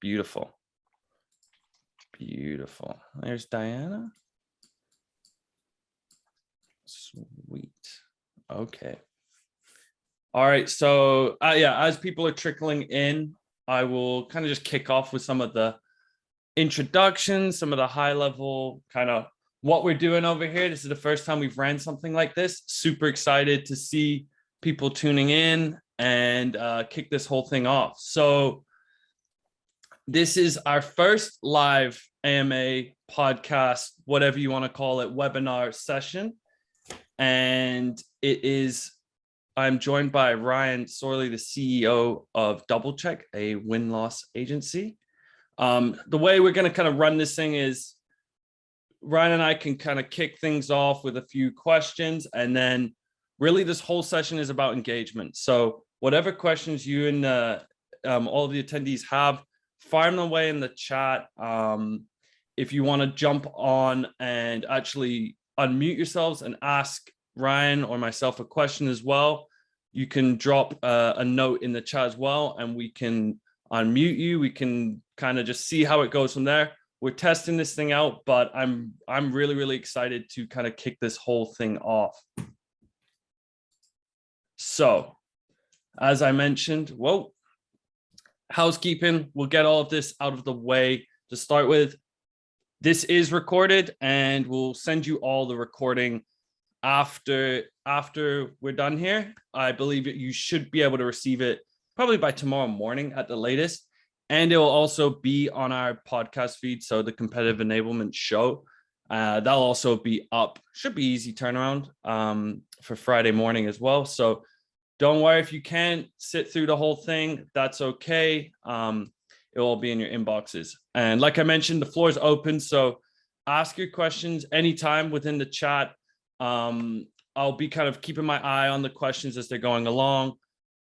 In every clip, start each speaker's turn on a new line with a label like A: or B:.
A: Beautiful. Beautiful. There's Diana. Sweet. Okay. All right. So yeah, as people are trickling in, I will kind of just kick off with some of the introductions, some of the high level kind of what we're doing over here. This is the first time we've ran something like this. Super excited to see people tuning in and kick this whole thing off. So this is our first live AMA podcast, whatever you want to call it, webinar session. And I'm joined by Ryan Sorley, the CEO of DoubleCheck, a win-loss agency. The way we're going to kind of run this thing is Ryan and I can kind of kick things off with a few questions, and then really this whole session is about engagement. So whatever questions you and all of the attendees have, fire them away in the chat. If you want to jump on and actually unmute yourselves and ask Ryan or myself a question as well, you can drop a note in the chat as well, and we can unmute you. We can kind of just see how it goes from there. We're testing this thing out, but I'm really, really excited to kind of kick this whole thing off. So, as I mentioned, housekeeping, we'll get all of this out of the way to start with. This is recorded, and we'll send you all the recording after we're done here. I believe that you should be able to receive it probably by tomorrow morning at the latest. And it will also be on our podcast feed. So the Competitive Enablement Show, that'll also be up. Should be easy turnaround for Friday morning as well. So don't worry if you can't sit through the whole thing. That's okay. It will all be in your inboxes. And like I mentioned, the floor is open. So ask your questions anytime within the chat. I'll be kind of keeping my eye on the questions as they're going along.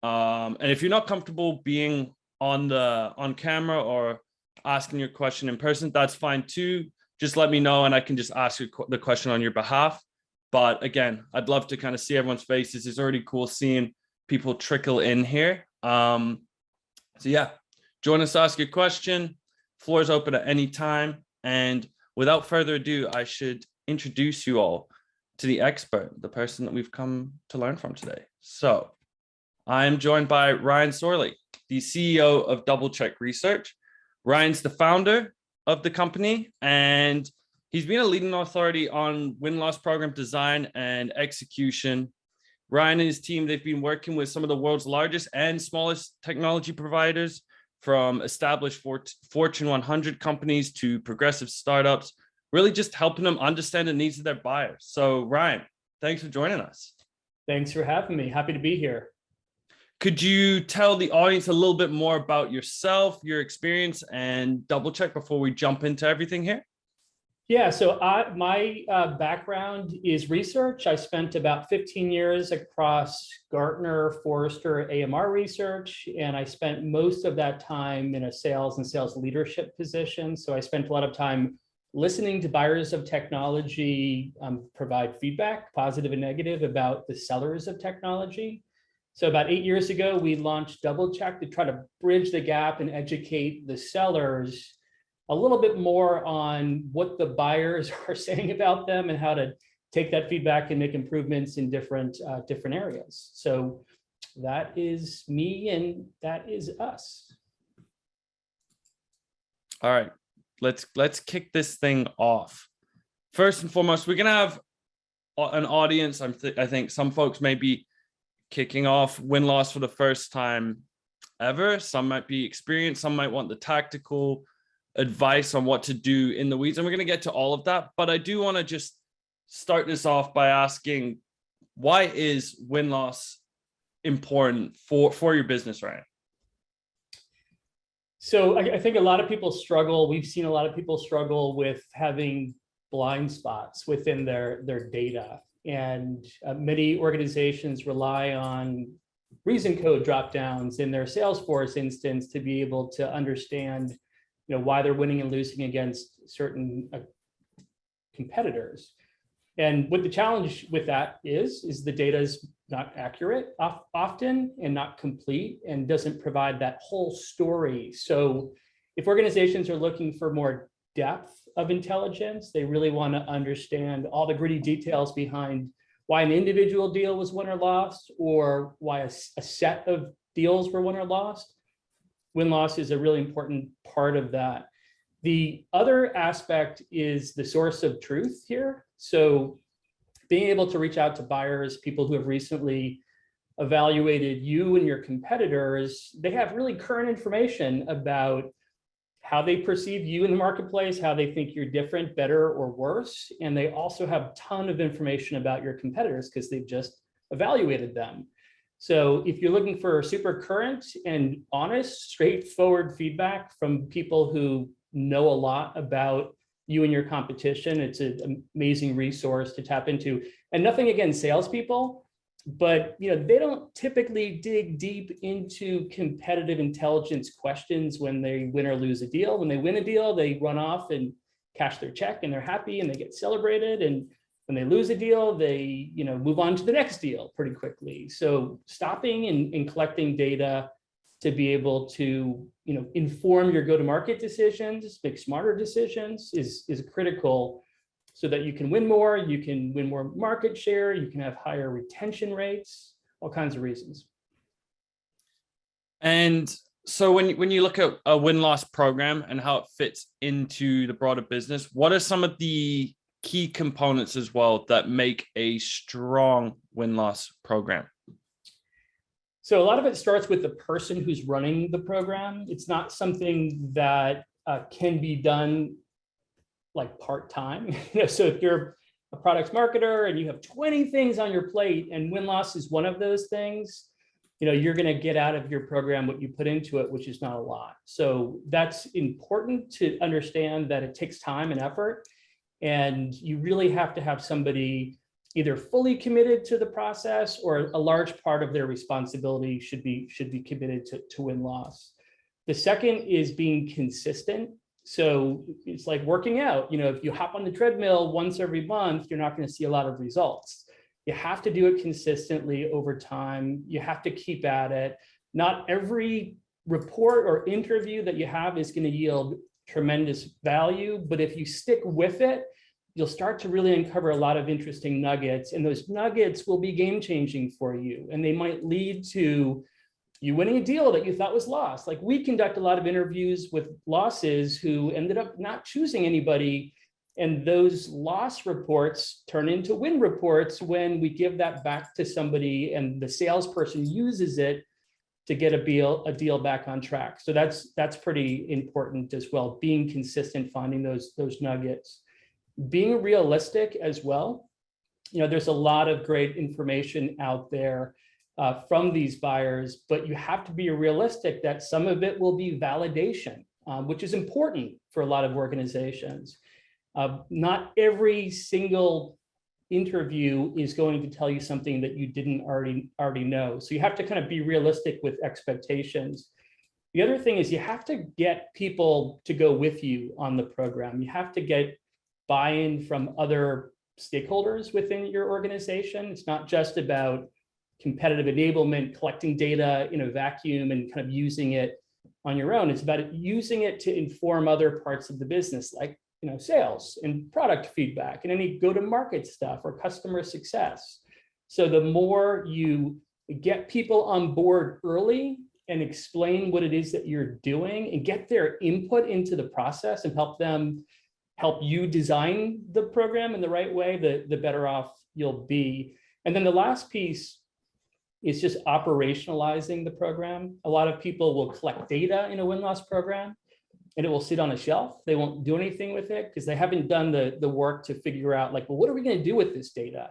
A: And if you're not comfortable being on camera or asking your question in person, that's fine too. Just let me know and I can just ask you the question on your behalf. But again, I'd love to kind of see everyone's faces. It's already cool seeing people trickle in here. So yeah, join us, ask your question. Floor is open at any time. And without further ado, I should introduce you all to the expert, the person that we've come to learn from today. So I'm joined by Ryan Sorley, the CEO of DoubleCheck Research. Ryan's the founder of the company, and he's been a leading authority on win-loss program design and execution. Ryan and his team, they've been working with some of the world's largest and smallest technology providers, from established Fortune 100 companies to progressive startups, really just helping them understand the needs of their buyers. So Ryan, thanks for joining us.
B: Thanks for having me. Happy to be here.
A: Could you tell the audience a little bit more about yourself, your experience, and DoubleCheck before we jump into everything here?
B: Yeah, so my background is research. I spent about 15 years across Gartner, Forrester, AMR research, and I spent most of that time in a sales and sales leadership position. So I spent a lot of time listening to buyers of technology provide feedback, positive and negative, about the sellers of technology. So about 8 years ago, we launched DoubleCheck to try to bridge the gap and educate the sellers a little bit more on what the buyers are saying about them and how to take that feedback and make improvements in different areas. So that is me and that is us.
A: All right, let's kick this thing off. First and foremost, we're gonna have an audience. I think some folks may be kicking off win-loss for the first time ever. Some might be experienced, some might want the tactical advice on what to do in the weeds. And we're going to get to all of that. But I do want to just start this off by asking, why is win-loss important for your business, Ryan?
B: So I think a lot of people struggle. We've seen a lot of people struggle with having blind spots within their data. And many organizations rely on reason code dropdowns in their Salesforce instance to be able to understand, why they're winning and losing against certain competitors. And what the challenge with that is the data is not accurate often and not complete and doesn't provide that whole story. So If organizations are looking for more depth of intelligence, they really want to understand all the gritty details behind why an individual deal was won or lost, or why a set of deals were won or lost. Win-loss is a really important part of that. The other aspect is the source of truth here. So being able to reach out to buyers, people who have recently evaluated you and your competitors, they have really current information about how they perceive you in the marketplace, how they think you're different, better, or worse. And they also have a ton of information about your competitors because they've just evaluated them. So if you're looking for super current and honest, straightforward feedback from people who know a lot about you and your competition, it's an amazing resource to tap into. And nothing against salespeople, but they don't typically dig deep into competitive intelligence questions when they win or lose a deal. When they win a deal, they run off and cash their check and they're happy and they get celebrated. And when they lose a deal, they move on to the next deal pretty quickly. So stopping and collecting data to be able to inform your go-to-market decisions, make smarter decisions is critical, so that you can win more, you can win more market share, you can have higher retention rates, all kinds of reasons.
A: And so when you look at a win-loss program and how it fits into the broader business, what are some of the key components as well that make a strong win-loss program?
B: So a lot of it starts with the person who's running the program. It's not something that can be done like part-time. So if you're a products marketer and you have 20 things on your plate and win-loss is one of those things, you're going to get out of your program what you put into it, which is not a lot. So that's important to understand, that it takes time and effort, and you really have to have somebody either fully committed to the process, or a large part of their responsibility should be committed to win-loss. The second is being consistent. So it's like working out. If you hop on the treadmill once every month, you're not going to see a lot of results. You have to do it consistently over time. You have to keep at it. Not every report or interview that you have is going to yield tremendous value, but if you stick with it, you'll start to really uncover a lot of interesting nuggets, and those nuggets will be game-changing for you, and they might lead to you winning a deal that you thought was lost. Like, we conduct a lot of interviews with losses who ended up not choosing anybody, and those loss reports turn into win reports when we give that back to somebody and the salesperson uses it to get a deal back on track. So that's pretty important as well, being consistent, finding those nuggets. Being realistic as well. There's a lot of great information out there from these buyers, but you have to be realistic that some of it will be validation, which is important for a lot of organizations. Not every single interview is going to tell you something that you didn't already know. So you have to kind of be realistic with expectations. The other thing is you have to get people to go with you on the program. You have to get buy-in from other stakeholders within your organization. It's not just about competitive enablement, collecting data in a vacuum and kind of using it on your own. It's about using it to inform other parts of the business, like sales and product feedback and any go-to-market stuff or customer success. So the more you get people on board early and explain what it is that you're doing and get their input into the process and help you design the program in the right way, the better off you'll be. And then the last piece is just operationalizing the program. A lot of people will collect data in a win-loss program and it will sit on a shelf. They won't do anything with it because they haven't done the work to figure out, like, well, what are we going to do with this data?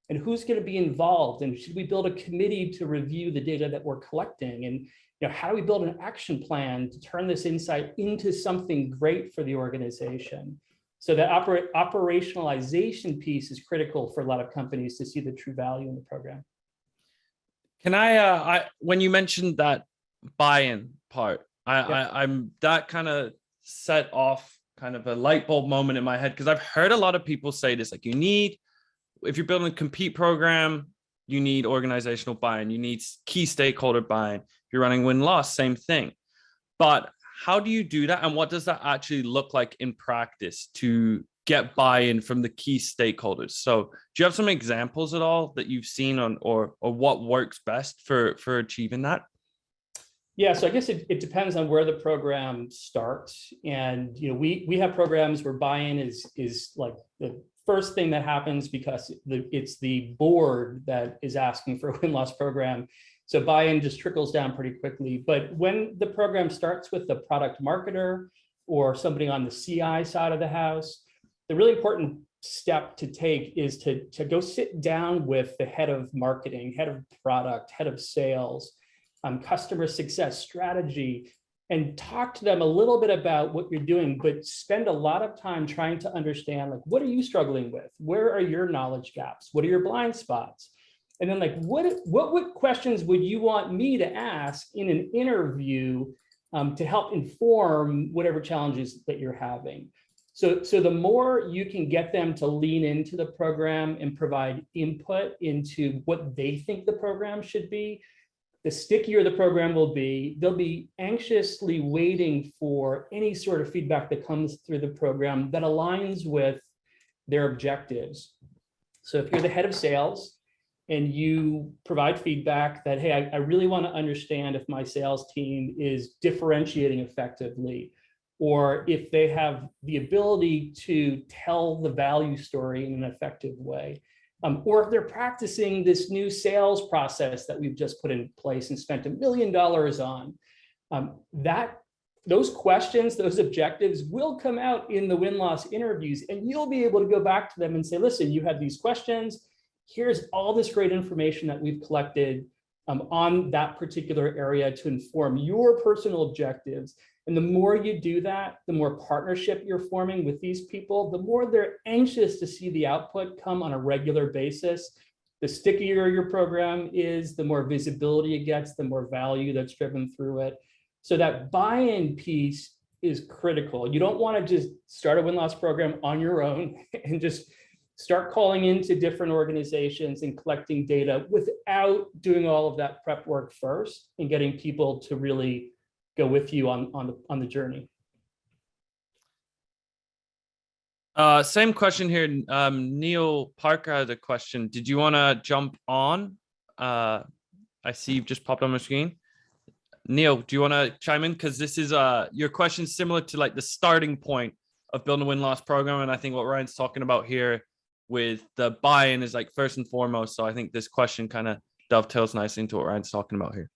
B: And who's going to be involved? And should we build a committee to review the data that we're collecting? And how do we build an action plan to turn this insight into something great for the organization? So the operationalization piece is critical for a lot of companies to see the true value in the program.
A: Can I when you mentioned that buy-in part, I'm that kind of set off kind of a light bulb moment in my head, because I've heard a lot of people say this, like, if you're building a compete program, you need organizational buy-in, you need key stakeholder buy-in. If you're running win-loss, same thing. But how do you do that? And what does that actually look like in practice to get buy-in from the key stakeholders? So do you have some examples at all that you've seen on or what works best for achieving that?
B: Yeah, so I guess it depends on where the program starts. And we have programs where buy-in is like the first thing that happens because it's the board that is asking for a win-loss program. So buy-in just trickles down pretty quickly. But when the program starts with the product marketer or somebody on the CI side of the house, the really important step to take is to go sit down with the head of marketing, head of product, head of sales, customer success strategy, and talk to them a little bit about what you're doing, but spend a lot of time trying to understand, like, what are you struggling with? Where are your knowledge gaps? What are your blind spots? And then, like, what questions would you want me to ask in an interview to help inform whatever challenges that you're having? So the more you can get them to lean into the program and provide input into what they think the program should be, the stickier the program will be. They'll be anxiously waiting for any sort of feedback that comes through the program that aligns with their objectives. So if you're the head of sales and you provide feedback that, hey, I really want to understand if my sales team is differentiating effectively, or if they have the ability to tell the value story in an effective way, or if they're practicing this new sales process that we've just put in place and spent $1 million on, those questions, those objectives will come out in the win-loss interviews, and you'll be able to go back to them and say, listen, you had these questions. Here's all this great information that we've collected on that particular area to inform your personal objectives. And the more you do that, the more partnership you're forming with these people, the more they're anxious to see the output come on a regular basis. The stickier your program is, the more visibility it gets, the more value that's driven through it. So that buy-in piece is critical. You don't want to just start a win-loss program on your own and just start calling into different organizations and collecting data without doing all of that prep work first and getting people to really go with you on the journey.
A: Same question here. Neil Parker had a question. Did you want to jump on? I see you've just popped on my screen. Neil, do you want to chime in? Because this is your question similar to like the starting point of building a win-loss program. And I think what Ryan's talking about here with the buy-in is like first and foremost. So I think this question kind of dovetails nicely into what Ryan's talking about here.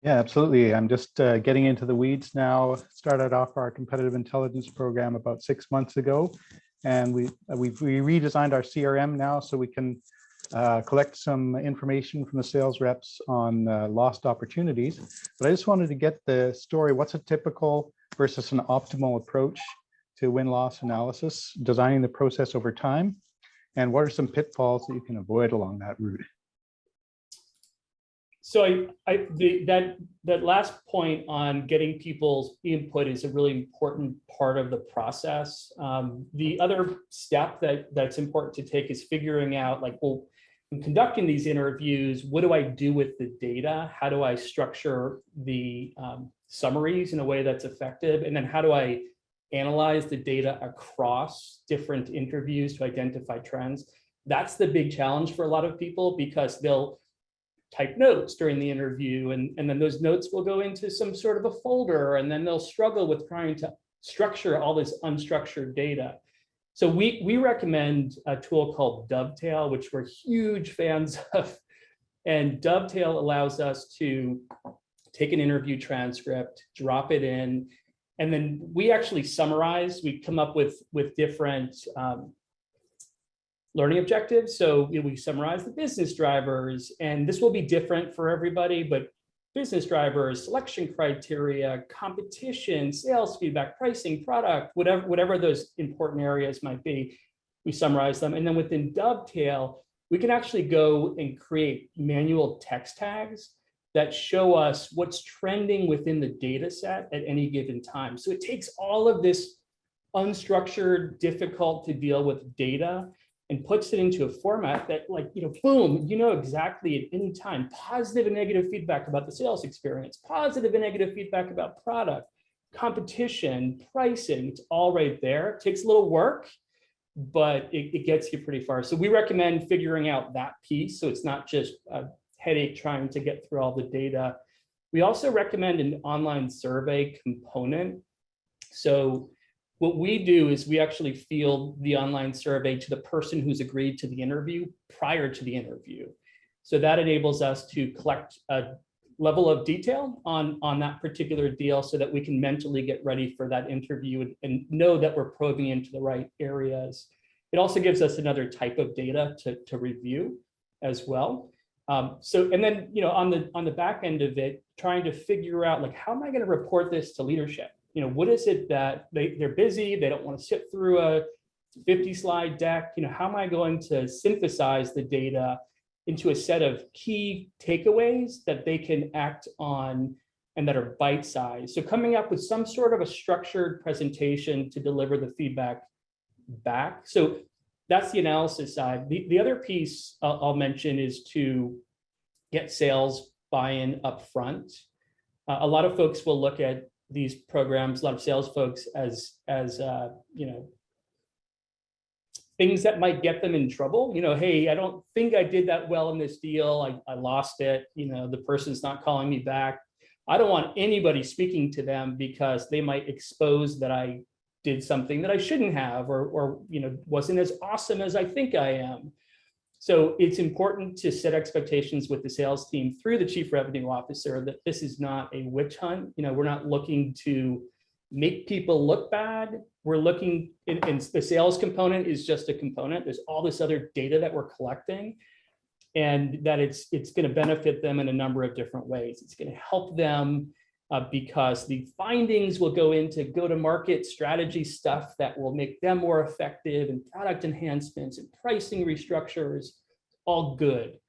C: Yeah, absolutely. I'm just getting into the weeds now. Started off our competitive intelligence program about 6 months ago, and we redesigned our CRM now so we can collect some information from the sales reps on lost opportunities. But I just wanted to get the story. What's a typical versus an optimal approach to win-loss analysis, designing the process over time, and what are some pitfalls that you can avoid along that route?
B: So that last point on getting people's input is a really important part of the process. The other step that's important to take is figuring out, like, well, in conducting these interviews, what do I do with the data? How do I structure the summaries in a way that's effective? And then how do I analyze the data across different interviews to identify trends? That's the big challenge for a lot of people, because they'll type notes during the interview, and then those notes will go into some sort of a folder, and then they'll struggle with trying to structure all this unstructured data. So we recommend a tool called Dovetail, which we're huge fans of. And Dovetail allows us to take an interview transcript, drop it in, and then we actually summarize. We come up with different learning objectives. So we summarize the business drivers, and this will be different for everybody, but business drivers, selection criteria, competition, sales feedback, pricing, product, whatever those important areas might be, we summarize them. And then within Dovetail, we can actually go and create manual text tags that show us what's trending within the data set at any given time. So it takes all of this unstructured, difficult to deal with data and puts it into a format that, like, boom, exactly at any time, positive and negative feedback about the sales experience, positive and negative feedback about product, competition, pricing, it's all right there. It takes a little work, but it gets you pretty far. So we recommend figuring out that piece, so it's not just a headache trying to get through all the data. We also recommend an online survey component. So what we do is we actually field the online survey to the person who's agreed to the interview prior to the interview. So that enables us to collect a level of detail on that particular deal so that we can mentally get ready for that interview and know that we're probing into the right areas. It also gives us another type of data to review as well. And then, on the back end of it, trying to figure out, like, how am I going to report this to leadership? What is it that they're busy, they don't want to sit through a 50-slide deck? How am I going to synthesize the data into a set of key takeaways that they can act on and that are bite-sized? So coming up with some sort of a structured presentation to deliver the feedback back. So that's the analysis side. The other piece I'll mention is to get sales buy-in up front. A lot of folks will look at these programs, a lot of sales folks, as things that might get them in trouble. Hey, I don't think I did that well in this deal. I lost it. The person's not calling me back. I don't want anybody speaking to them because they might expose that I did something that I shouldn't have, or wasn't as awesome as I think I am. So it's important to set expectations with the sales team through the chief revenue officer that this is not a witch hunt. We're not looking to make people look bad. We're looking, and the sales component is just a component. There's all this other data that we're collecting, and that it's going to benefit them in a number of different ways. It's going to help them because the findings will go into go-to-market strategy stuff that will make them more effective, and product enhancements and pricing restructures, all good.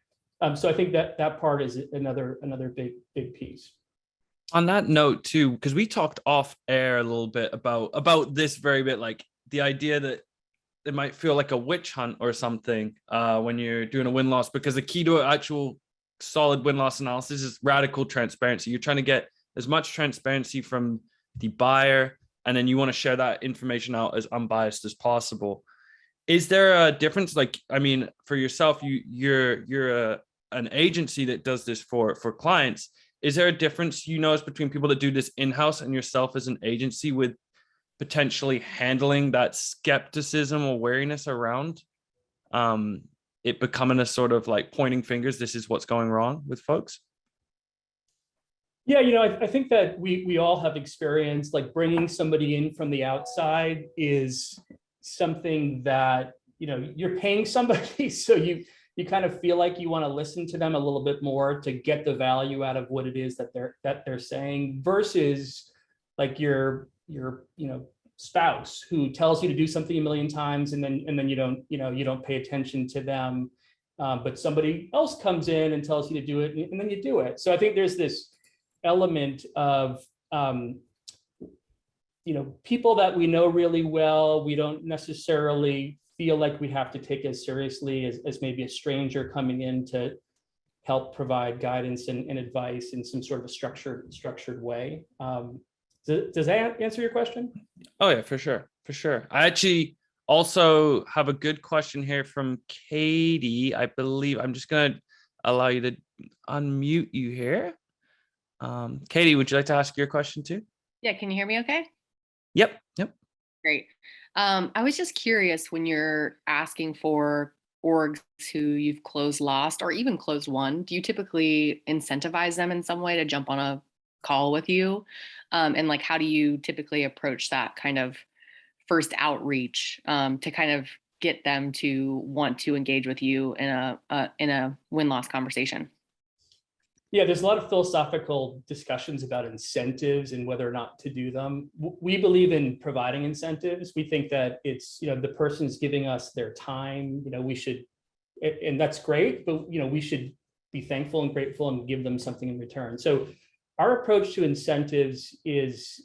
B: So I think that part is another big piece.
A: On that note too, because we talked off air a little bit about this very bit, like the idea that it might feel like a witch hunt or something when you're doing a win-loss, because the key to actual solid win-loss analysis is radical transparency. You're trying to get as much transparency from the buyer, and then you want to share that information out as unbiased as possible. Is there a difference? Like, I mean, for yourself, you're an agency that does this for clients. Is there a difference you notice between people that do this in-house and yourself as an agency with potentially handling that skepticism or wariness around it becoming a sort of like pointing fingers, this is what's going wrong with folks?
B: Yeah, I think that we all have experience, like bringing somebody in from the outside is something that, you're paying somebody, so you kind of feel like you want to listen to them a little bit more to get the value out of what it is that they're saying, versus like your spouse who tells you to do something a million times and then you don't pay attention to them, but somebody else comes in and tells you to do it and then you do it. So I think there's this element of people that we know really well, we don't necessarily feel like we have to take as seriously as maybe a stranger coming in to help provide guidance and advice in some sort of a structured way. Does that answer your question?
A: Oh yeah, for sure. I actually also have a good question here from Katie. I believe I'm just gonna allow you to unmute you here. Katie, would you like to ask your question too?
D: Yeah, can you hear me okay?
A: Yep.
D: Great. I was just curious, when you're asking for orgs who you've closed lost or even closed won, do you typically incentivize them in some way to jump on a call with you? And like, how do you typically approach that kind of first outreach to kind of get them to want to engage with you in a win-loss conversation?
B: Yeah, there's a lot of philosophical discussions about incentives and whether or not to do them. We believe in providing incentives. We think that it's, the person's giving us their time, we should, and that's great, but we should be thankful and grateful and give them something in return. So our approach to incentives is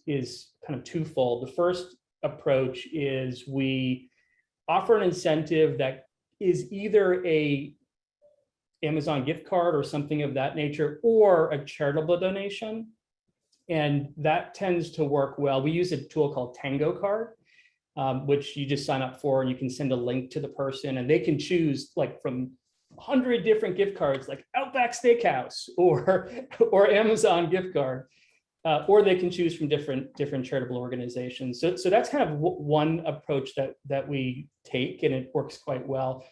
B: kind of twofold. The first approach is we offer an incentive that is either a Amazon gift card or something of that nature, or a charitable donation. And that tends to work well. We use a tool called Tango Card, which you just sign up for, and you can send a link to the person, and they can choose like from 100 different gift cards, like Outback Steakhouse or Amazon gift card, or they can choose from different charitable organizations. So that's kind of one approach that we take, and it works quite well.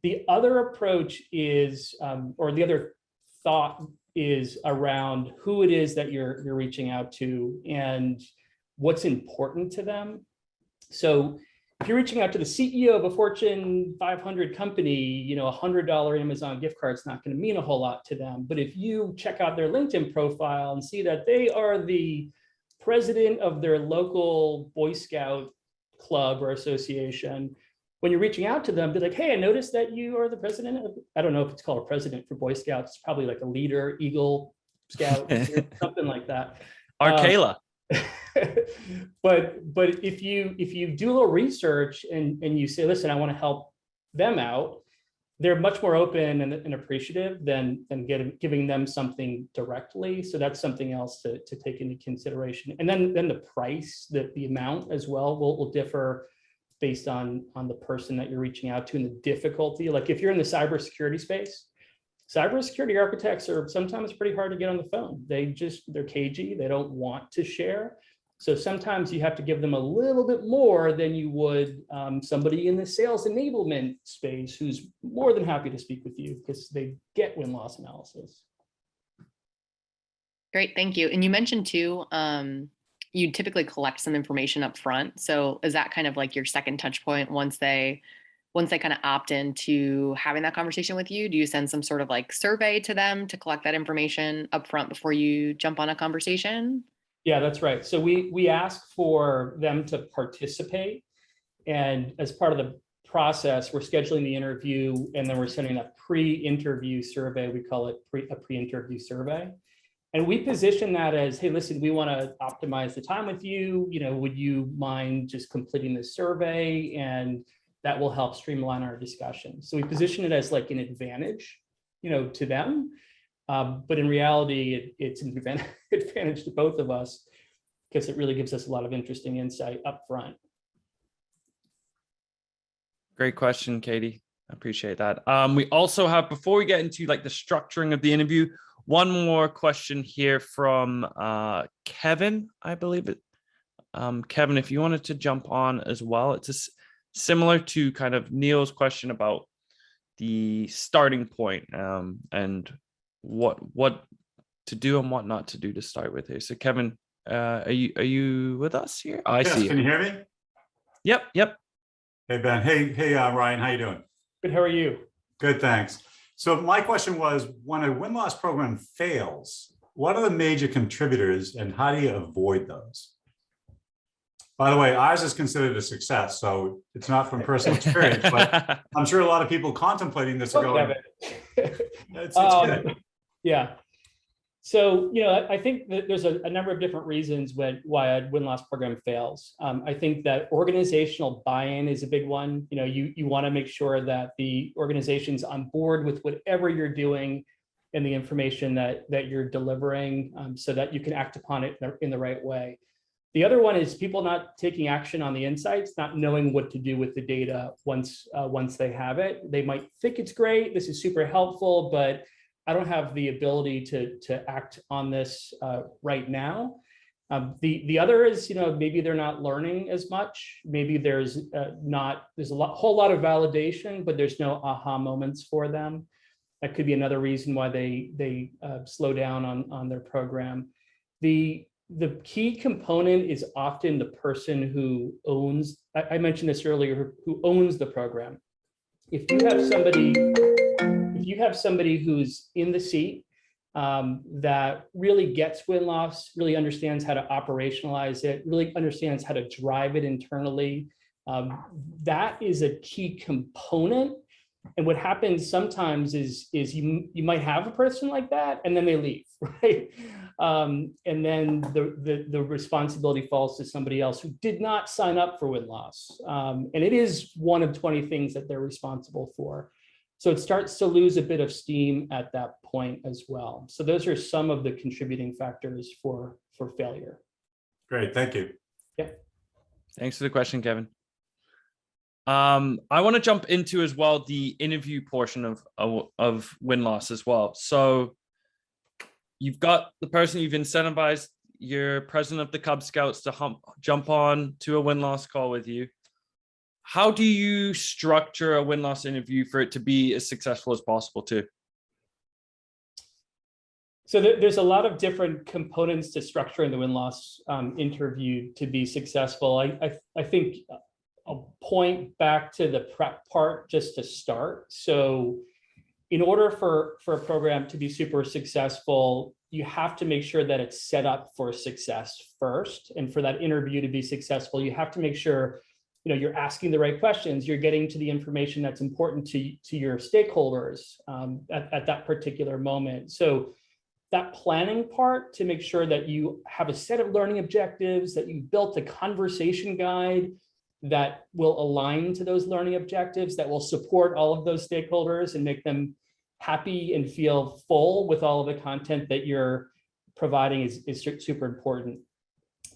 B: The other approach is, or the other thought is around who it is that you're reaching out to and what's important to them. So if you're reaching out to the CEO of a Fortune 500 company, you know, $100 Amazon gift card is not going to mean a whole lot to them. But if you check out their LinkedIn profile and see that they are the president of their local Boy Scout club or association, when you're reaching out to them, be like, hey, I noticed that you are the president of, I don't know if it's called a president for Boy Scouts. It's probably like a leader, Eagle Scout, something like that.
A: Arcala.
B: But if you do a little research and you say, listen, I want to help them out, they're much more open and appreciative than giving them something directly. So that's something else to take into consideration. And then the price, the amount as well will differ based on the person that you're reaching out to and the difficulty. Like if you're in the cybersecurity space, cybersecurity architects are sometimes pretty hard to get on the phone. They're cagey. They don't want to share. So sometimes you have to give them a little bit more than you would somebody in the sales enablement space who's more than happy to speak with you because they get win-loss analysis.
D: Great, thank you. And you mentioned too, you typically collect some information up front. So is that kind of like your second touch point once they kind of opt into having that conversation with you? Do you send some sort of like survey to them to collect that information up front before you jump on a conversation?
B: Yeah, that's right. So we ask for them to participate. And as part of the process, we're scheduling the interview, and then we're sending a pre-interview survey. We call it a pre-interview survey. And we position that as, hey, listen, we want to optimize the time with you. You know, would you mind just completing this survey? And that will help streamline our discussion. So we position it as like an advantage, you know, to them. But in reality, it's an advantage to both of us because it really gives us a lot of interesting insight up front.
A: Great question, Katie. I appreciate that. We also have, before we get into like the structuring of the interview, one more question here from Kevin, I believe it. Kevin, if you wanted to jump on as well, it's similar to kind of Neil's question about the starting point and what to do and what not to do to start with here. So Kevin, are you with us here? Oh, I see you.
E: Can you hear me?
A: Yep.
E: Hey, Ben. Hey, Ryan, how you doing?
B: Good, how are you?
E: Good, thanks. So my question was, when a win-loss program fails, what are the major contributors and how do you avoid those? By the way, ours is considered a success, so it's not from personal experience, but I'm sure a lot of people contemplating this are going, it's good.
B: Yeah. So, you know, I think that there's a number of different reasons why a win-loss program fails. I think that organizational buy-in is a big one. You know, you want to make sure that the organization's on board with whatever you're doing and the information that you're delivering so that you can act upon it in the right way. The other one is people not taking action on the insights, not knowing what to do with the data once they have it. They might think it's great, this is super helpful, but I don't have the ability to act on this right now. The other is, you know, maybe they're not learning as much. Maybe there's whole lot of validation, but there's no aha moments for them. That could be another reason why they slow down on their program. The key component is often the person who owns. I mentioned this earlier, who owns the program. If you have somebody who's in the seat that really gets win-loss, really understands how to operationalize it, really understands how to drive it internally, that is a key component. And what happens sometimes is you might have a person like that and then they leave, right? And then the responsibility falls to somebody else who did not sign up for win-loss. And it is one of 20 things that they're responsible for. So it starts to lose a bit of steam at that point as well. So those are some of the contributing factors for failure.
E: Great, thank you.
A: Thanks for the question, Kevin. I want to jump into as well the interview portion of win-loss as well. So you've got the person you've incentivized, your president of the Cub Scouts, to jump on to a win-loss call with you. How do you structure a win-loss interview for it to be as successful as possible too?
B: So there's a lot of different components to structuring the win-loss interview to be successful. I think I'll point back to the prep part just to start. So in order for a program to be super successful, you have to make sure that it's set up for success first. And for that interview to be successful, you have to make sure you're asking the right questions, you're getting to the information that's important to your stakeholders at that particular moment. So that planning part, to make sure that you have a set of learning objectives, that you've built a conversation guide that will align to those learning objectives, that will support all of those stakeholders and make them happy and feel full with all of the content that you're providing is super important.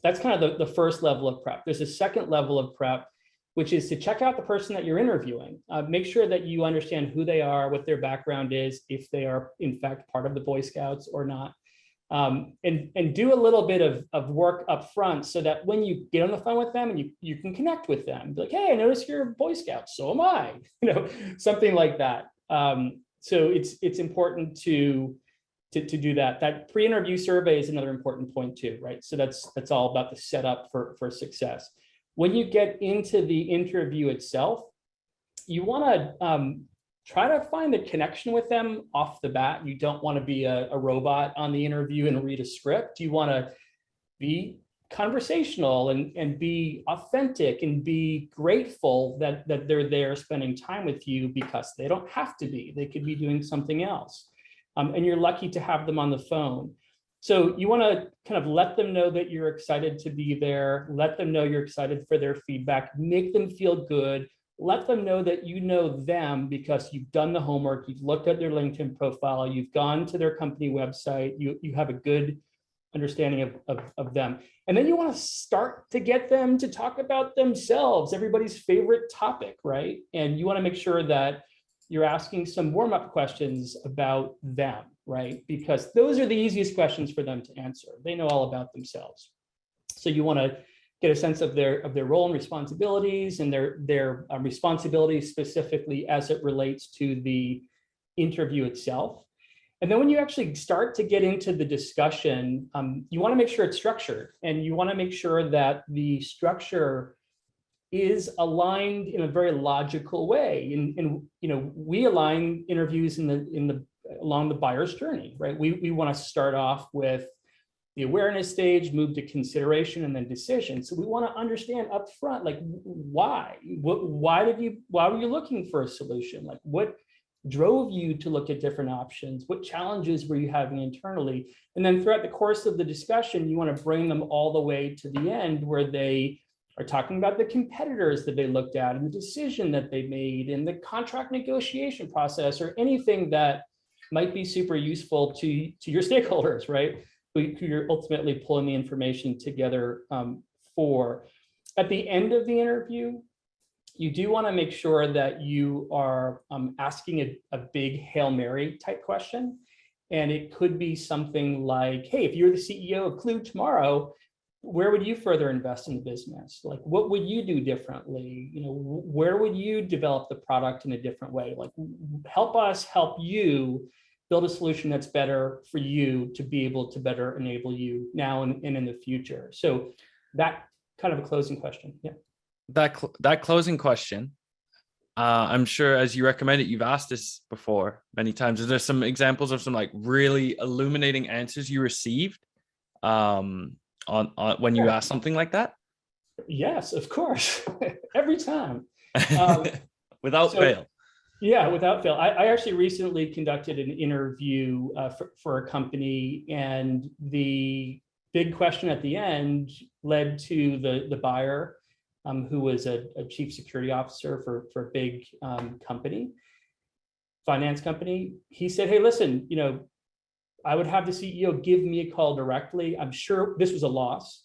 B: That's kind of the first level of prep. There's a second level of prep, which is to check out the person that you're interviewing. Make sure that you understand who they are, what their background is, if they are in fact part of the Boy Scouts or not. And do a little bit of work up front so that when you get on the phone with them and you can connect with them, be like, hey, I noticed you're a Boy Scout, so am I, something like that. So it's important to do that. That pre-interview survey is another important point too, right? So that's all about the setup for success. When you get into the interview itself, you want to try to find the connection with them off the bat. You don't want to be a robot on the interview and read a script. You want to be conversational and be authentic and be grateful that they're there spending time with you, because they don't have to be. They could be doing something else. And you're lucky to have them on the phone. So you want to kind of let them know that you're excited to be there, let them know you're excited for their feedback, make them feel good, let them know that you know them because you've done the homework, you've looked at their LinkedIn profile, you've gone to their company website, you have a good understanding of them. And then you want to start to get them to talk about themselves, everybody's favorite topic, right? And you want to make sure that you're asking some warm-up questions about them, right? Because those are the easiest questions for them to answer. They know all about themselves. So you want to get a sense of their role and responsibilities, and their responsibilities specifically as it relates to the interview itself. And then when you actually start to get into the discussion, you want to make sure it's structured, and you want to make sure that the structure is aligned in a very logical way. And we align interviews along the buyer's journey, right? We want to start off with the awareness stage, move to consideration, and then decision. So we want to understand up front, like, why were you looking for a solution? Like, what drove you to look at different options? What challenges were you having internally? And then throughout the course of the discussion, you want to bring them all the way to the end, where they are talking about the competitors that they looked at and the decision that they made and the contract negotiation process, or anything that might be super useful to your stakeholders, right? Who you're ultimately pulling the information together for. At the end of the interview, you do want to make sure that you are asking a big Hail Mary type question. And it could be something like, hey, if you're the CEO of Clue tomorrow, where would you further invest in the business? Like, what would you do differently? Where would you develop the product in a different way? Like, help us help you build a solution that's better for you to be able to better enable you now and in the future. So that kind of a closing question. Yeah.
A: That closing question, I'm sure as you recommend it, you've asked this before many times. Is there some examples of some like really illuminating answers you received on when you asked something like that?
B: Yes, of course. Every time.
A: Without fail.
B: Yeah, without fail. I actually recently conducted an interview for a company, and the big question at the end led to the buyer, who was a chief security officer for a big company. finance company. He said, hey, listen, I would have the CEO give me a call directly. I'm sure this was a loss.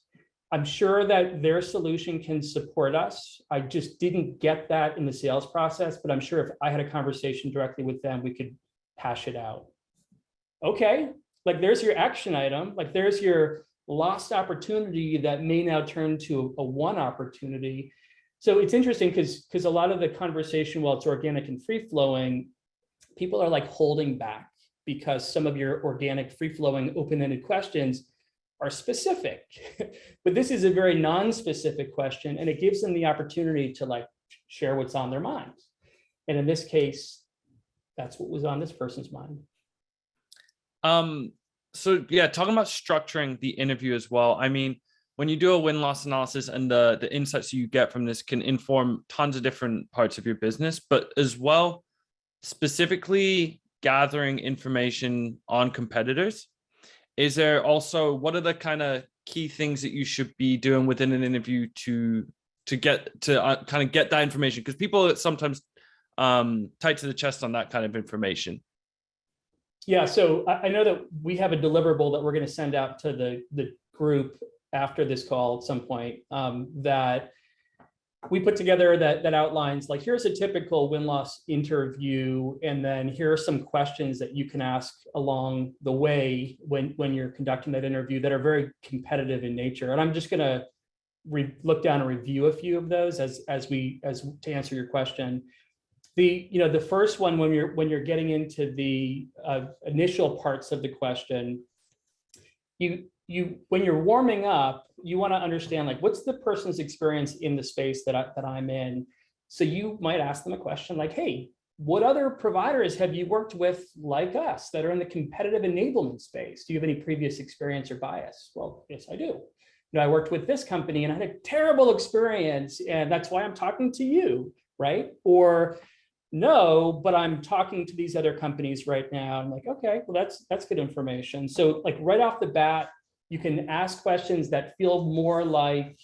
B: I'm sure that their solution can support us. I just didn't get that in the sales process, but I'm sure if I had a conversation directly with them, we could hash it out. Okay, like there's your action item. Like there's your lost opportunity that may now turn to a won opportunity. So it's interesting because a lot of the conversation, while it's organic and free flowing, people are like holding back because some of your organic, free flowing, open-ended questions are specific, but this is a very non-specific question, and it gives them the opportunity to like share what's on their minds. And in this case, that's what was on this person's mind.
A: So yeah, talking about structuring the interview as well. I mean, when you do a win-loss analysis and the insights you get from this can inform tons of different parts of your business, but as well, specifically gathering information on competitors. Is there also, what are the kind of key things that you should be doing within an interview to get to kind of get that information? Because people are sometimes tight to the chest on that kind of information.
B: Yeah, so I know that we have a deliverable that we're going to send out to the group after this call at some point that we put together that outlines like, here's a typical win-loss interview, and then here are some questions that you can ask along the way when you're conducting that interview that are very competitive in nature. And I'm just going to look down and review a few of those as to answer your question. The first one, when you're getting into the initial parts of the question, when you're warming up, you want to understand like, what's the person's experience in the space that I'm in. So you might ask them a question like, hey, what other providers have you worked with like us that are in the competitive enablement space? Do you have any previous experience or bias? Well, yes, I do. I worked with this company and I had a terrible experience, and that's why I'm talking to you, right? Or no, but I'm talking to these other companies right now. I'm like, okay, well, that's good information. So like right off the bat, you can ask questions that feel more like,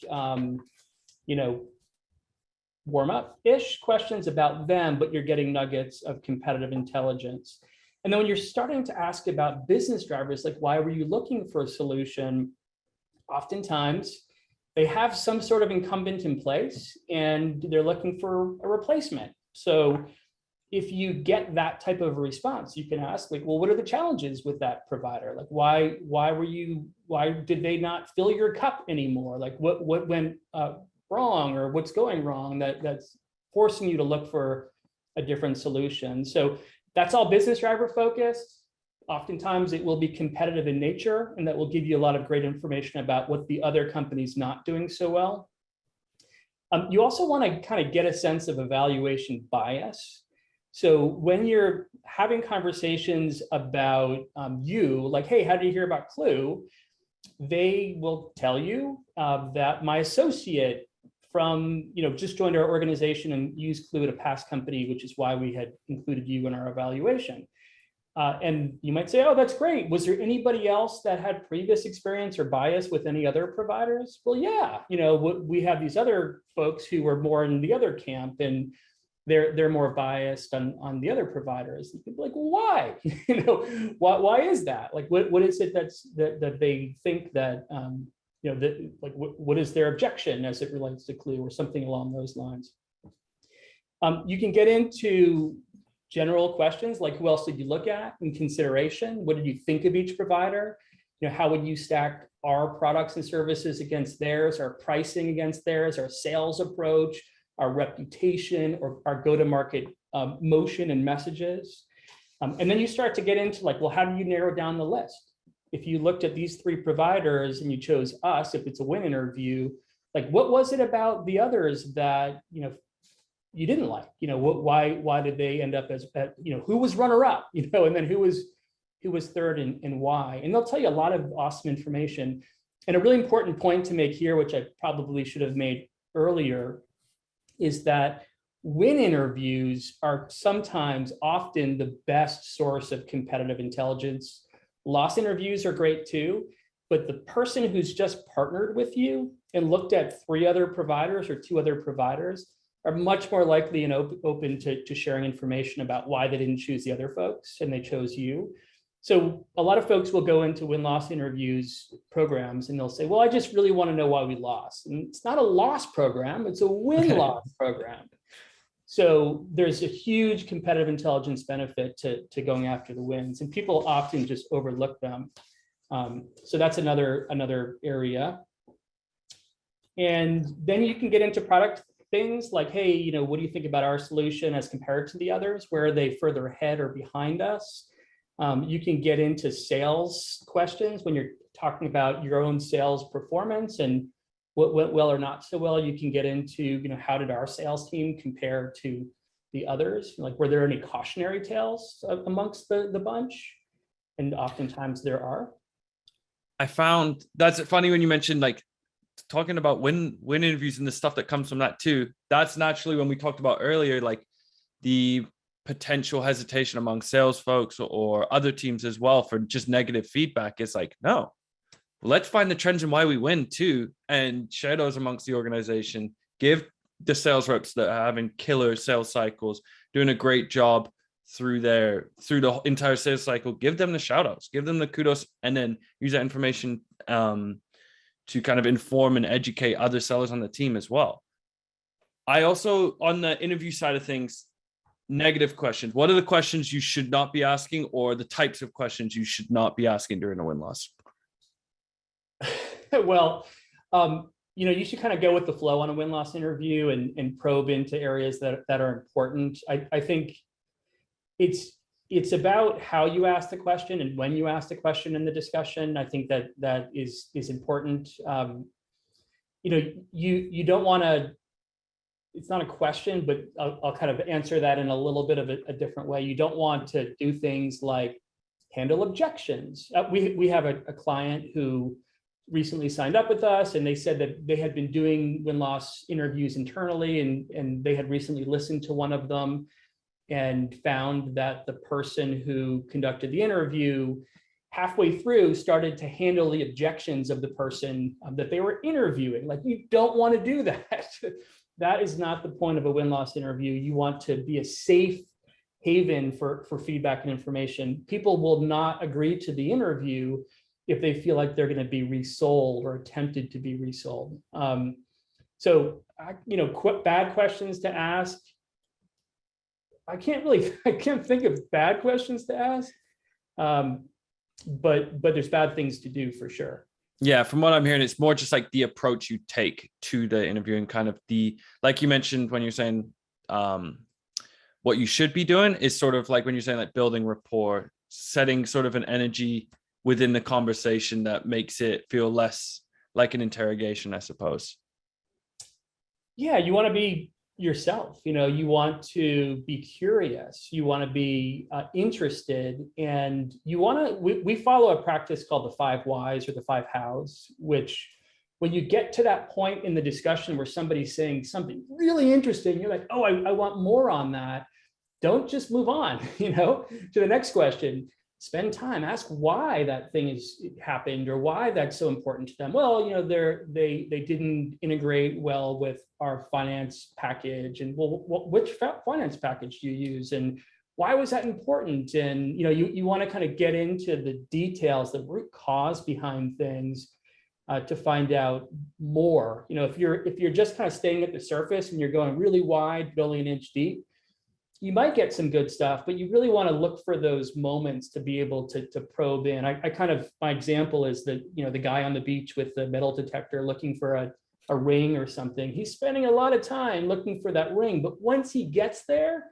B: warm up-ish questions about them, but you're getting nuggets of competitive intelligence. And then when you're starting to ask about business drivers, like why were you looking for a solution? Oftentimes they have some sort of incumbent in place and they're looking for a replacement. So if you get that type of response, you can ask like, well, what are the challenges with that provider? Like, why did they not fill your cup anymore? Like what went wrong, or what's going wrong that's forcing you to look for a different solution? So that's all business driver focused. Oftentimes it will be competitive in nature, and that will give you a lot of great information about what the other company's not doing so well. You also want to kind of get a sense of evaluation bias. So when you're having conversations about you, like, hey, how did you hear about Clue? They will tell you that my associate from, just joined our organization and used Clue at a past company, which is why we had included you in our evaluation. And you might say, oh, that's great. Was there anybody else that had previous experience or bias with any other providers? Well, yeah, we have these other folks who were more in the other camp, and they're more biased on the other providers. And people are like, well, why? Why is that? Like, what is it that they think that what is their objection as it relates to Clue, or something along those lines? You can get into general questions like, who else did you look at in consideration? What did you think of each provider? How would you stack our products and services against theirs, our pricing against theirs, our sales approach, our reputation, or our go-to-market motion and messages? And then you start to get into like, well, how do you narrow down the list? If you looked at these three providers and you chose us, if it's a win interview, like what was it about the others that, you didn't like? Why did they end up as, who was runner up, and then who was third and why? And they'll tell you a lot of awesome information. And a really important point to make here, which I probably should have made earlier, is that win interviews are often the best source of competitive intelligence. Loss interviews are great too, but the person who's just partnered with you and looked at 3 other providers or 2 other providers, are much more likely and open to sharing information about why they didn't choose the other folks and they chose you. So a lot of folks will go into win-loss interviews programs and they'll say, well, I just really want to know why we lost. And it's not a loss program, it's a win-loss program. So there's a huge competitive intelligence benefit to going after the wins, and people often just overlook them. So that's another area. And then you can get into product things like, hey, you know, what do you think about our solution as compared to the others? Where are they further ahead or behind us? You can get into sales questions when you're talking about your own sales performance and what went well or not so well. You can get into, you know, how did our sales team compare to the others? Like, were there any cautionary tales amongst the bunch? And oftentimes there are.
A: I found that's funny when you mentioned like talking about win interviews and the stuff that comes from that too. That's naturally when we talked about earlier, like the potential hesitation among sales folks or other teams as well for just negative feedback. It's like, no, let's find the trends and why we win too, and share those amongst the organization. Give the sales reps that are having killer sales cycles, doing a great job through the entire sales cycle, give them the shout outs, give them the kudos, and then use that information to kind of inform and educate other sellers on the team as well. I also, on the interview side of things, negative questions. What are the questions you should not be asking, or the types of questions you should not be asking during a win-loss?
B: Well, you know, you should kind of go with the flow on a win-loss interview and probe into areas that are important. I think it's about how you ask the question and when you ask the question in the discussion. I think that is important. You know, you don't want to, it's not a question, but I'll kind of answer that in a little bit of a different way. You don't want to do things like handle objections. We have a client who recently signed up with us, and they said that they had been doing win-loss interviews internally, and they had recently listened to one of them and found that the person who conducted the interview halfway through started to handle the objections of the person that they were interviewing. Like, you don't want to do that. That is not the point of a win-loss interview. You want to be a safe haven for feedback and information. People will not agree to the interview if they feel like they're going to be resold or attempted to be resold. So, you know, bad questions to ask. I can't think of bad questions to ask, but there's bad things to do for sure.
A: Yeah, from what I'm hearing, it's more just like the approach you take to the interview, and kind of like you mentioned when you're saying what you should be doing is sort of like when you're saying like building rapport, setting sort of an energy within the conversation that makes it feel less like an interrogation, I suppose. Yeah,
B: you want to be yourself. You know, you want to be curious, you want to be interested, and you want to, we follow a practice called the 5 whys or the 5 hows, which when you get to that point in the discussion where somebody's saying something really interesting, you're like, oh, I want more on that. Don't just move on, you know, to the next question. Spend time, ask why that thing has happened or why that's so important to them. Well, you know, they didn't integrate well with our finance package, and well, which finance package do you use, and why was that important? And you know, you want to kind of get into the details, the root cause behind things, to find out more. You know, if you're just kind of staying at the surface and you're going really wide but only an inch deep, you might get some good stuff, but you really want to look for those moments to be able to probe in. I kind of, my example is that, you know, the guy on the beach with the metal detector looking for a ring or something. He's spending a lot of time looking for that ring, but once he gets there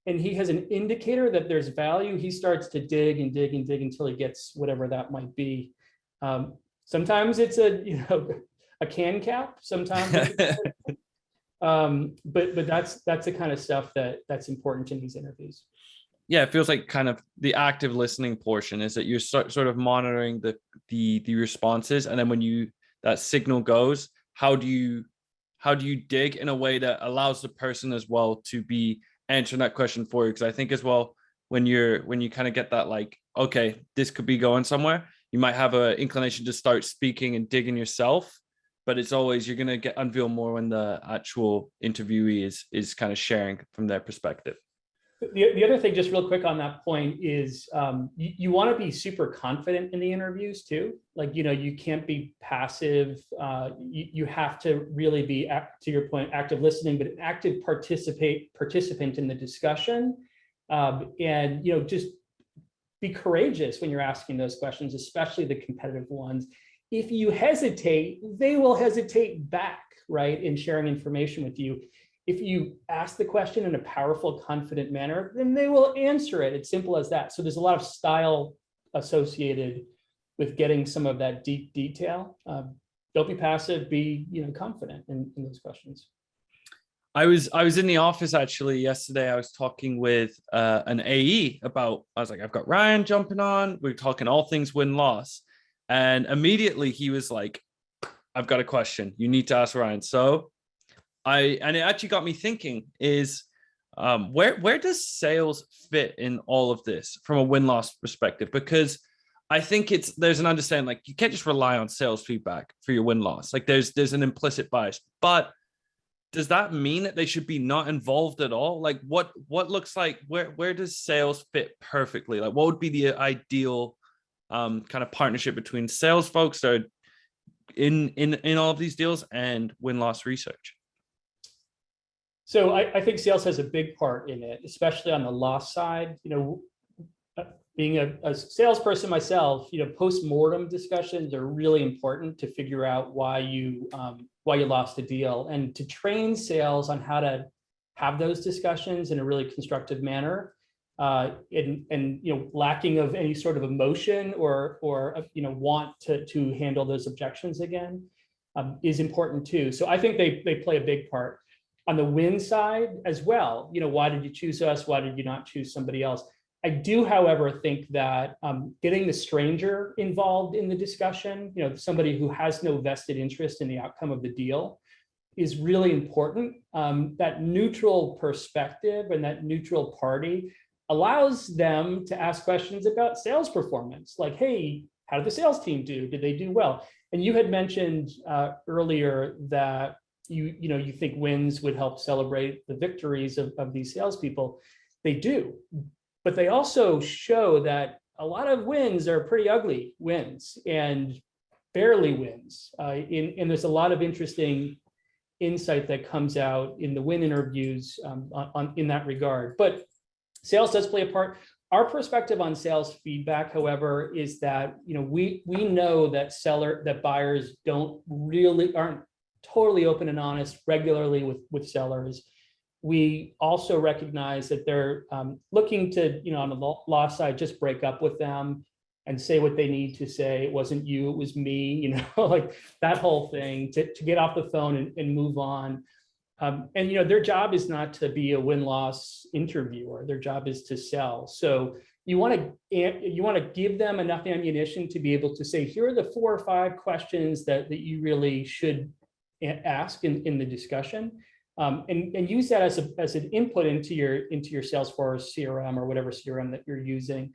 B: and he has an indicator that there's value, he starts to dig and dig and dig until he gets whatever that might be. Sometimes it's a can cap, sometimes but that's the kind of stuff that's important in these interviews.
A: Yeah, it feels like kind of the active listening portion is that you're sort of monitoring the responses, and then when that signal goes, how do you dig in a way that allows the person as well to be answering that question for you? Because I think as well, when you kind of get that, like, okay, this could be going somewhere, you might have an inclination to start speaking and digging yourself. but it's always, you're going to unveil more when the actual interviewee is kind of sharing from their perspective.
B: The other thing, just real quick on that point, is you want to be super confident in the interviews too. Like, you can't be passive. You have to really be, to your point, active listening, but an active participant in the discussion. And, just be courageous when you're asking those questions, especially the competitive ones. If you hesitate, they will hesitate back, right, in sharing information with you. If you ask the question in a powerful, confident manner, then they will answer it. It's simple as that. So there's a lot of style associated with getting some of that deep detail. Don't be passive, be confident in those questions.
A: I was in the office actually yesterday. I was talking with an AE about, I was like, I've got Ryan jumping on. We're talking all things win-loss. And immediately he was like, I've got a question. You need to ask Ryan. So and it actually got me thinking is where does sales fit in all of this from a win-loss perspective? Because I think there's an understanding, like you can't just rely on sales feedback for your win-loss. Like there's an implicit bias, but does that mean that they should be not involved at all? Like what looks like, where does sales fit perfectly? Like what would be the ideal kind of partnership between sales folks that are in all of these deals and win-loss research?
B: So I think sales has a big part in it, especially on the loss side. Being a salesperson myself, post-mortem discussions are really important to figure out why you lost a deal, and to train sales on how to have those discussions in a really constructive manner. And lacking of any sort of emotion or want to handle those objections again is important too. So I think they play a big part. On the win side as well, why did you choose us? Why did you not choose somebody else? I do, however, think that getting the stranger involved in the discussion, somebody who has no vested interest in the outcome of the deal, is really important. That neutral perspective and that neutral party allows them to ask questions about sales performance, like, hey, how did the sales team do? Did they do well? And you had mentioned earlier that you think wins would help celebrate the victories of these salespeople. They do, but they also show that a lot of wins are pretty ugly wins and barely wins. And there's a lot of interesting insight that comes out in the win interviews in that regard. But sales does play a part. Our perspective on sales feedback, however, is that we know that buyers aren't totally open and honest regularly with sellers. We also recognize that they're looking to, on the law side, just break up with them and say what they need to say. It wasn't you, it was me, like that whole thing, to get off the phone and move on. And their job is not to be a win-loss interviewer. Their job is to sell. So you want to give them enough ammunition to be able to say, here are the 4 or 5 questions that you really should ask in the discussion, and use that as an input into your Salesforce CRM or whatever CRM that you're using.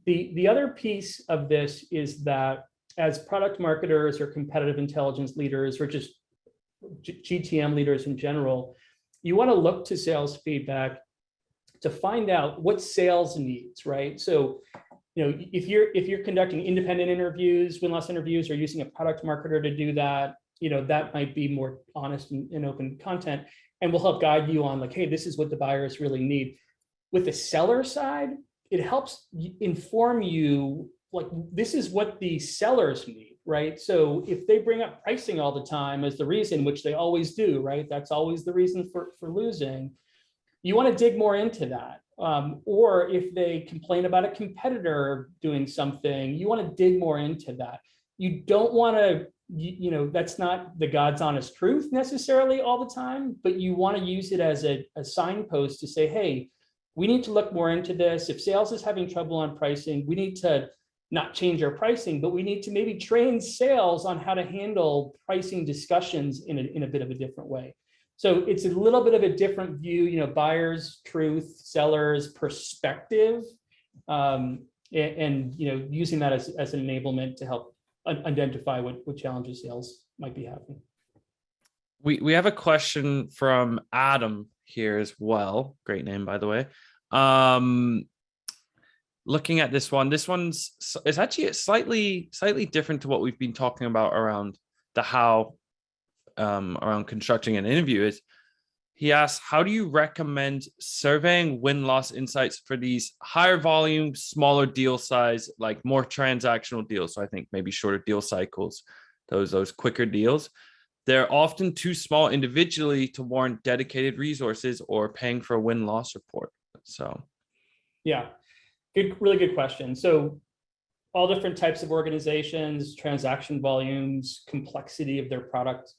B: The other piece of this is that as product marketers or competitive intelligence leaders or just GTM leaders in general, you want to look to sales feedback to find out what sales needs, right? So if you're conducting independent interviews, win-loss interviews, or using a product marketer to do that, that might be more honest and open content, and will help guide you on, like, hey, this is what the buyers really need. With the seller side, it helps inform you, like, this is what the sellers need, right? So if they bring up pricing all the time as the reason, which they always do, right? That's always the reason for losing. You want to dig more into that. Or if they complain about a competitor doing something, you want to dig more into that. You don't want to, that's not the God's honest truth necessarily all the time, but you want to use it as a signpost to say, hey, we need to look more into this. If sales is having trouble on pricing, we need to not change our pricing, but we need to maybe train sales on how to handle pricing discussions in a bit of a different way. So it's a little bit of a different view, buyers' truth, sellers' perspective, and using that as an enablement to help identify what challenges sales might be having.
A: We have a question from Adam here as well. Great name, by the way. Looking at this one's it's actually slightly different to what we've been talking about around the how around constructing an interview. Is he asks, how do you recommend surveying win-loss insights for these higher volume, smaller deal size, like more transactional deals? So I think maybe shorter deal cycles, those quicker deals. They're often too small individually to warrant dedicated resources or paying for a win-loss report. So,
B: yeah, really good question. So all different types of organizations, transaction volumes, complexity of their product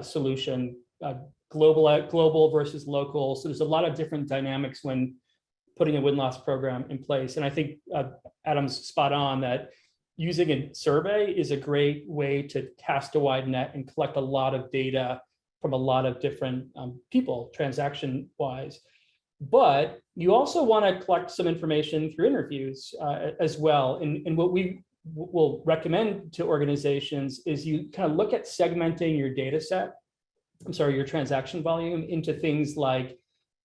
B: solution, global versus local. So there's a lot of different dynamics when putting a win-loss program in place. And I think Adam's spot on that using a survey is a great way to cast a wide net and collect a lot of data from a lot of different people, transaction-wise. But you also want to collect some information through interviews as well. And what we will recommend to organizations is you kind of look at segmenting your data set, your transaction volume into things like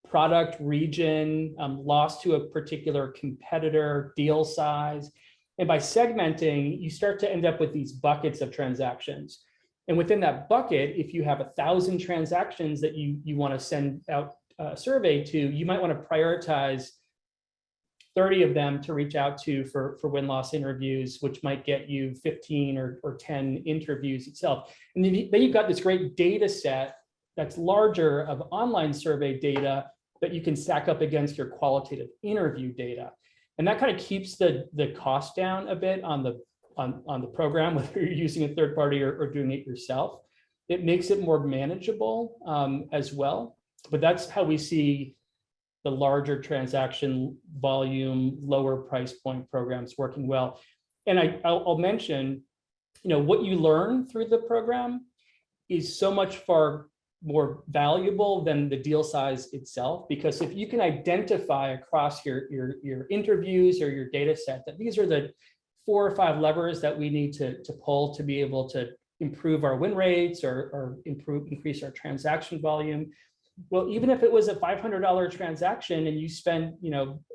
B: product, region, loss to a particular competitor, deal size. And by segmenting, you start to end up with these buckets of transactions. And within that bucket, if you have 1,000 transactions that you want to send out a survey to, you might want to prioritize 30 of them to reach out to for win-loss interviews, which might get you 15 or 10 interviews itself. And then you've got this great data set that's larger of online survey data that you can stack up against your qualitative interview data. And that kind of keeps the cost down a bit on the program, whether you're using a third party or doing it yourself. It makes it more manageable as well. But that's how we see the larger transaction volume, lower price point programs working well. And I'll mention, what you learn through the program is so much far more valuable than the deal size itself, because if you can identify across your interviews or your data set that these are the 4 or 5 levers that we need to pull to be able to improve our win rates or increase our transaction volume. Well, even if it was a $500 transaction and you spend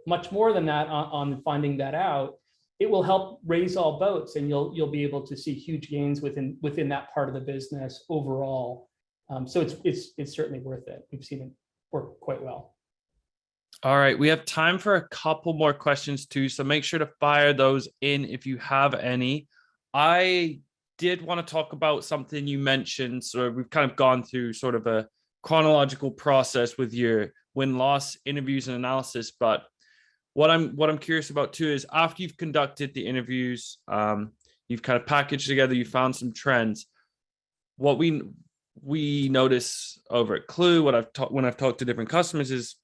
B: much more than that on finding that out, it will help raise all boats, and you'll be able to see huge gains within that part of the business overall. So it's certainly worth it. We've seen it work quite well.
A: All right, we have time for a couple more questions too, so make sure to fire those in if you have any. I did want to talk about something you mentioned. So we've kind of gone through sort of a chronological process with your win-loss interviews and analysis, but what I'm curious about too is after you've conducted the interviews, you've kind of packaged together, you found some trends. What we notice over at Clue, when I've talked to different customers, is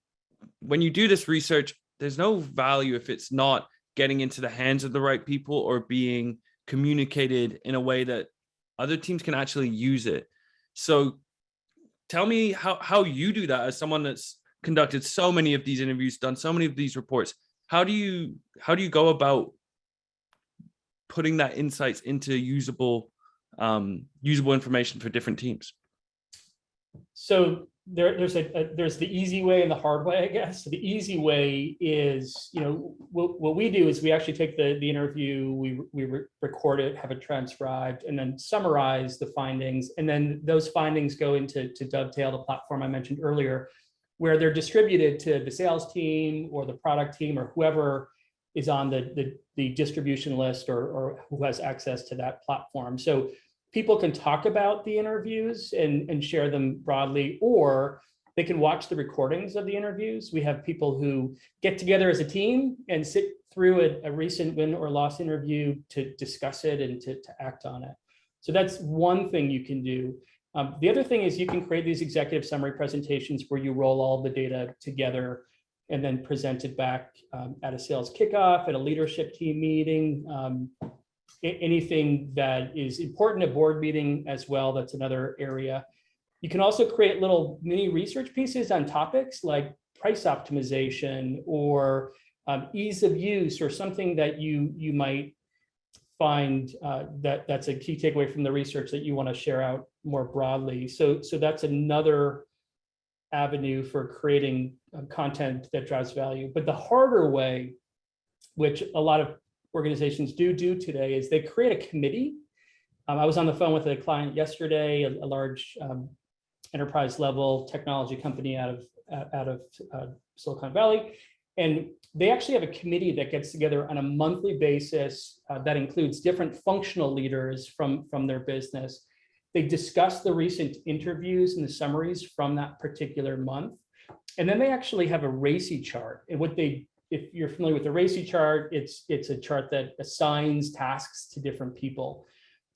A: when you do this research, there's no value if it's not getting into the hands of the right people or being communicated in a way that other teams can actually use it. So tell me how you do that as someone that's conducted so many of these interviews, done so many of these reports. How do you go about putting that insights into usable information for different teams?
B: So there's the easy way and the hard way, I guess. So the easy way is, what we do is we actually take the interview, we record it, have it transcribed, and then summarize the findings. And then those findings go into Dovetail, the platform I mentioned earlier, where they're distributed to the sales team or the product team or whoever is on the distribution list or who has access to that platform. So people can talk about the interviews and share them broadly, or they can watch the recordings of the interviews. We have people who get together as a team and sit through a recent win or loss interview to discuss it and to act on it. So that's one thing you can do. The other thing is you can create these executive summary presentations where you roll all the data together and then present it back at a sales kickoff, at a leadership team meeting, anything that is important at board meeting as well. That's another area. You can also create little mini research pieces on topics like price optimization or ease of use, or something that you might find that's a key takeaway from the research that you want to share out more broadly. So that's another avenue for creating content that drives value. But the harder way, which a lot of organizations do today, is they create a committee. I was on the phone with a client yesterday, a large enterprise level technology company out of Silicon Valley. And they actually have a committee that gets together on a monthly basis that includes different functional leaders from their business. They discuss the recent interviews and the summaries from that particular month. And then they actually have a RACI chart. And if you're familiar with the RACI chart, it's a chart that assigns tasks to different people.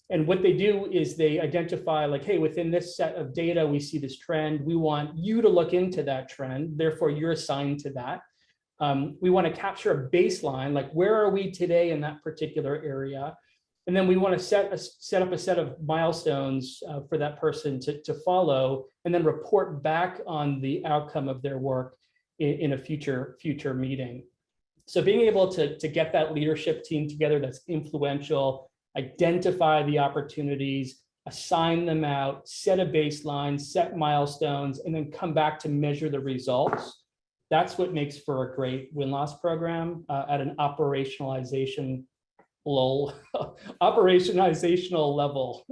B: And what they do is they identify like, hey, within this set of data, we see this trend. We want you to look into that trend. Therefore, you're assigned to that. We want to capture a baseline, like where are we today in that particular area? And then we want to set up a set of milestones for that person to follow, and then report back on the outcome of their work in a future meeting. So being able to get that leadership team together that's influential, identify the opportunities, assign them out, set a baseline, set milestones, and then come back to measure the results. That's what makes for a great win-loss program at an operationalizational level.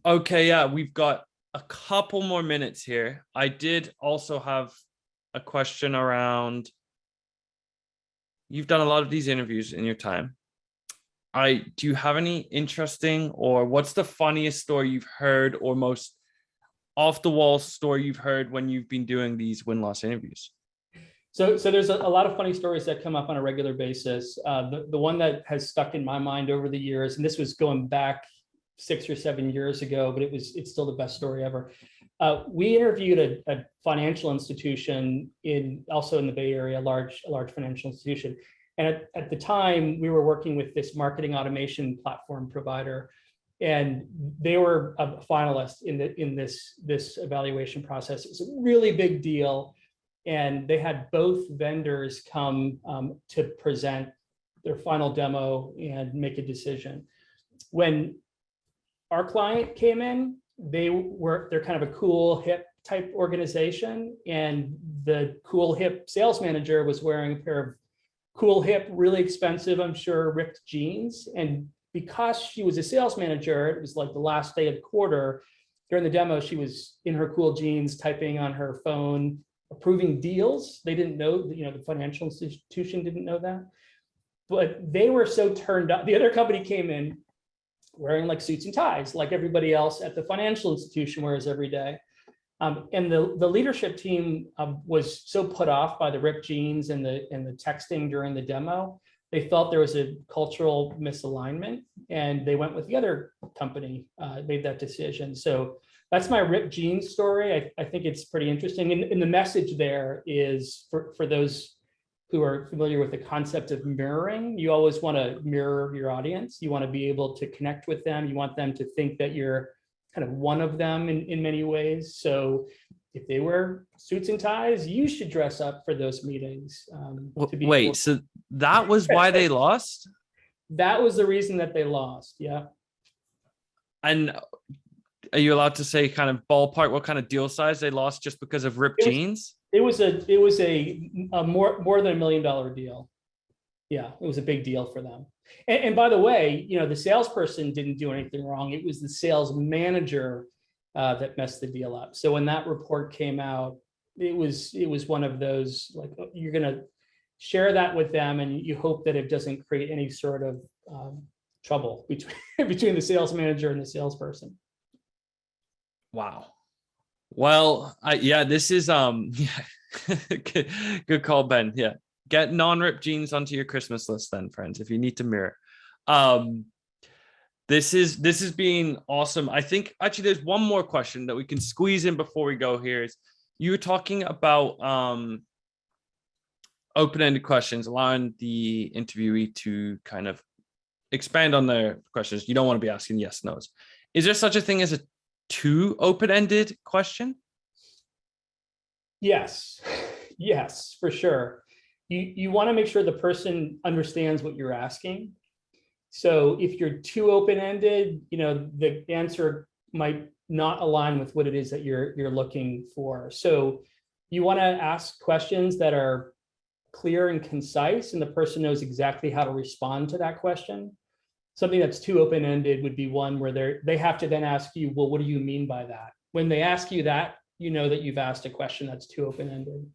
A: Okay, yeah, we've got a couple more minutes here. I did also have a question around, you've done a lot of these interviews in your time. Do you have any interesting, or what's the funniest story you've heard, or most off the wall story you've heard when you've been doing these win-loss interviews?
B: So there's a lot of funny stories that come up on a regular basis. The one that has stuck in my mind over the years, and this was going back 6 or 7 years ago, but it's still the best story ever. We interviewed a financial institution also in the Bay Area, a large financial institution. And at the time, we were working with this marketing automation platform provider, and they were a finalist in this evaluation process. It was a really big deal, and they had both vendors come to present their final demo and make a decision. When our client came in, they're kind of a cool, hip type organization, and the cool, hip sales manager was wearing a pair of cool, hip, really expensive, I'm sure, ripped jeans. And because she was a sales manager, it was like the last day of the quarter. During the demo, she was in her cool jeans, typing on her phone, approving deals. They didn't know, the financial institution didn't know that. But they were so turned up. The other company came in wearing like suits and ties, like everybody else at the financial institution wears every day. And the leadership team was so put off by the ripped jeans and the texting during the demo, they felt there was a cultural misalignment, and they went with the other company, made that decision. So that's my ripped jeans story. I think it's pretty interesting. And the message there is for those who are familiar with the concept of mirroring, you always want to mirror your audience. You want to be able to connect with them. You want them to think that you're kind of one of them in many ways. So if they wear suits and ties, you should dress up for those meetings.
A: Wait, so that was why they lost?
B: That was the reason that they lost, yeah.
A: And are you allowed to say kind of ballpark what kind of deal size they lost just because of ripped jeans?
B: It was a more than $1 million deal. Yeah, it was a big deal for them. And by the way, the salesperson didn't do anything wrong. It was the sales manager that messed the deal up. So when that report came out, it was one of those, like, you're going to share that with them, and you hope that it doesn't create any sort of trouble between the sales manager and the salesperson.
A: Wow. Well, this is good call, Ben. Yeah. Get non-ripped jeans onto your Christmas list then, friends, if you need to mirror. This has been awesome. I think actually there's one more question that we can squeeze in before we go here. Is you were talking about open-ended questions, allowing the interviewee to kind of expand on their questions. You don't want to be asking yes, no's. Is there such a thing as a too open-ended question?
B: Yes, for sure. You want to make sure the person understands what you're asking. So if you're too open-ended, the answer might not align with what it is that you're looking for. So you want to ask questions that are clear and concise, and the person knows exactly how to respond to that question. Something that's too open-ended would be one where they have to then ask you, well, what do you mean by that? When they ask you that, you know that you've asked a question that's too open-ended.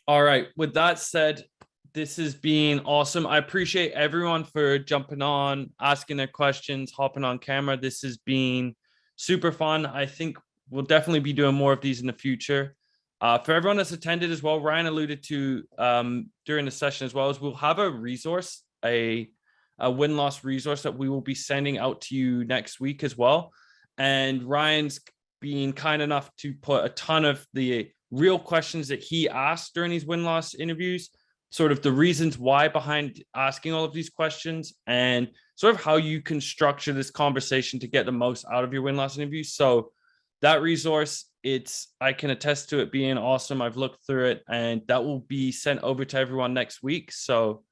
A: All right. With that said, this has been awesome. I appreciate everyone for jumping on, asking their questions, hopping on camera. This has been super fun. I think we'll definitely be doing more of these in the future. For everyone that's attended as well, Ryan alluded to during the session as well, is we'll have a resource, a win-loss resource that we will be sending out to you next week as well. And Ryan's being kind enough to put a ton of the real questions that he asked during these win-loss interviews, sort of the reasons why behind asking all of these questions, and sort of how you can structure this conversation to get the most out of your win-loss interview. So that resource, I can attest to it being awesome. I've looked through it, and that will be sent over to everyone next week. So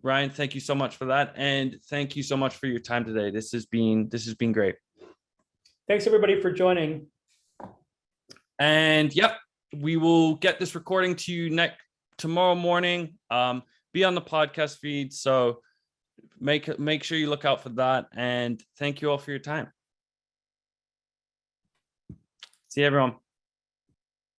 A: Ryan, thank you so much for that. And thank you so much for your time today. This has been great. Thanks everybody for joining. And yep, we will get this recording to you tomorrow morning. Be on the podcast feed. So make sure you look out for that. And thank you all for your time. See you, everyone.